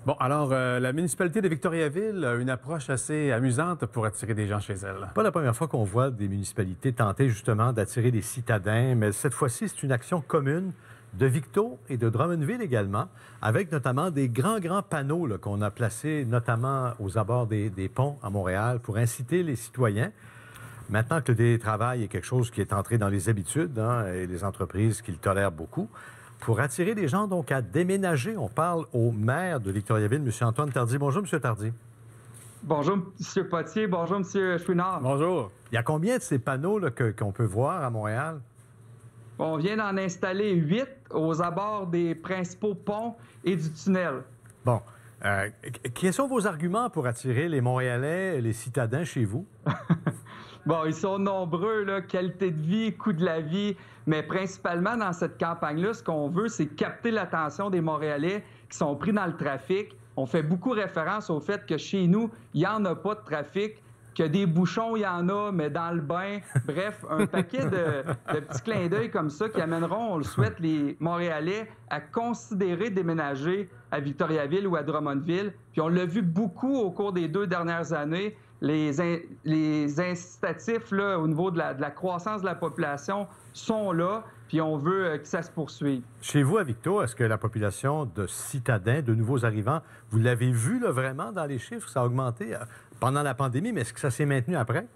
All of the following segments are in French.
Bon, alors, la municipalité de Victoriaville a une approche assez amusante pour attirer des gens chez elle. Pas la première fois qu'on voit des municipalités tenter justement d'attirer des citadins, mais cette fois-ci, c'est une action commune de Victo et de Drummondville également, avec notamment des grands panneaux là, qu'on a placés notamment aux abords des ponts à Montréal pour inciter les citoyens. Maintenant que le télétravail est quelque chose qui est entré dans les habitudes et les entreprises qui le tolèrent beaucoup, pour attirer les gens donc à déménager, on parle au maire de Victoriaville, M. Antoine Tardy. Bonjour, M. Tardy. Bonjour, M. Potier. Bonjour, M. Chouinard. Bonjour. Il y a combien de ces panneaux là, qu'on peut voir à Montréal? On vient d'en installer 8 aux abords des principaux ponts et du tunnel. Bon. Quels sont vos arguments pour attirer les Montréalais, les citadins chez vous? Bon, ils sont nombreux, là, qualité de vie, coût de la vie, mais principalement dans cette campagne-là, ce qu'on veut, c'est capter l'attention des Montréalais qui sont pris dans le trafic. On fait beaucoup référence au fait que chez nous, il n'y en a pas de trafic, que des bouchons, il y en a, mais dans le bain. Bref, un paquet de petits clins d'œil comme ça qui amèneront, on le souhaite, les Montréalais à considérer déménager à Victoriaville ou à Drummondville. Puis on l'a vu beaucoup au cours des 2 dernières années. Les incitatifs là, au niveau de la croissance de la population sont là, puis on veut que ça se poursuive. Chez vous, à Victo, est-ce que la population de citadins, de nouveaux arrivants, vous l'avez vu là, vraiment dans les chiffres? Ça a augmenté pendant la pandémie, mais est-ce que ça s'est maintenu après?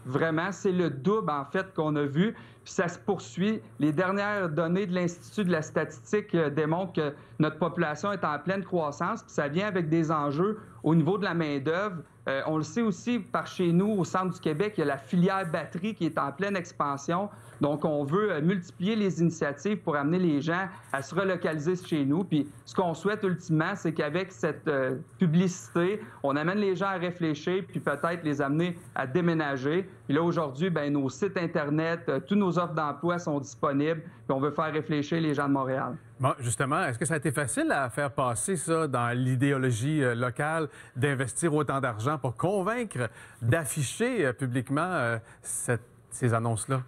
Vraiment, c'est le double, en fait, qu'on a vu. Puis ça se poursuit. Les dernières données de l'Institut de la statistique démontrent que notre population est en pleine croissance. Puis ça vient avec des enjeux au niveau de la main-d'œuvre. On le sait aussi par chez nous, au centre du Québec, il y a la filière batterie qui est en pleine expansion. Donc, on veut multiplier les initiatives pour amener les gens à se relocaliser chez nous. Puis, ce qu'on souhaite ultimement, c'est qu'avec cette publicité, on amène les gens à réfléchir, puis peut-être les amener à déménager. Puis là, aujourd'hui, bien, nos sites Internet, tous nos offres d'emploi sont disponibles, puis on veut faire réfléchir les gens de Montréal. Bon, justement, est-ce que ça a été facile à faire passer ça dans l'idéologie locale, d'investir autant d'argent pour convaincre d'afficher publiquement ces annonces-là?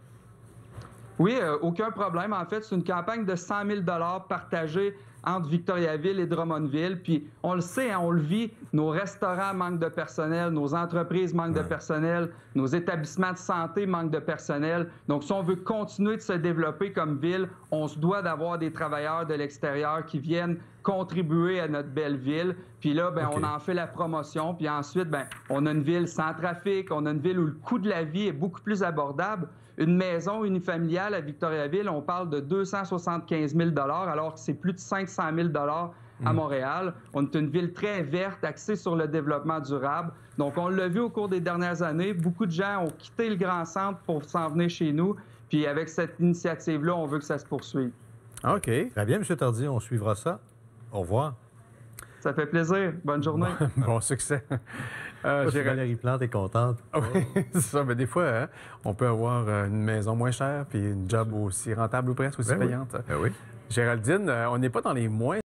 Oui, aucun problème. En fait, c'est une campagne de 100 000 partagée entre Victoriaville et Drummondville. Puis on le sait, on le vit, nos restaurants manquent de personnel, nos entreprises manquent de personnel, nos établissements de santé manquent de personnel. Donc, si on veut continuer de se développer comme ville, on se doit d'avoir des travailleurs de l'extérieur qui viennent contribuer à notre belle ville. Puis là, bien, on en fait la promotion. Puis ensuite, bien, on a une ville sans trafic, on a une ville où le coût de la vie est beaucoup plus abordable. Une maison unifamiliale à Victoriaville, on parle de 275 000 alors que c'est plus de 500 000 à Montréal. On est une ville très verte, axée sur le développement durable. Donc, on l'a vu au cours des dernières années. Beaucoup de gens ont quitté le grand centre pour s'en venir chez nous. Puis avec cette initiative-là, on veut que ça se poursuive. OK. Très bien, M. Tardy, on suivra ça. Au revoir. Ça fait plaisir. Bonne journée. Bon succès. Valérie Plante est contente. Oui, c'est ça. Mais des fois, hein, on peut avoir une maison moins chère puis une job aussi rentable ou presque aussi payante. Ben oui. Géraldine, on n'est pas dans les moins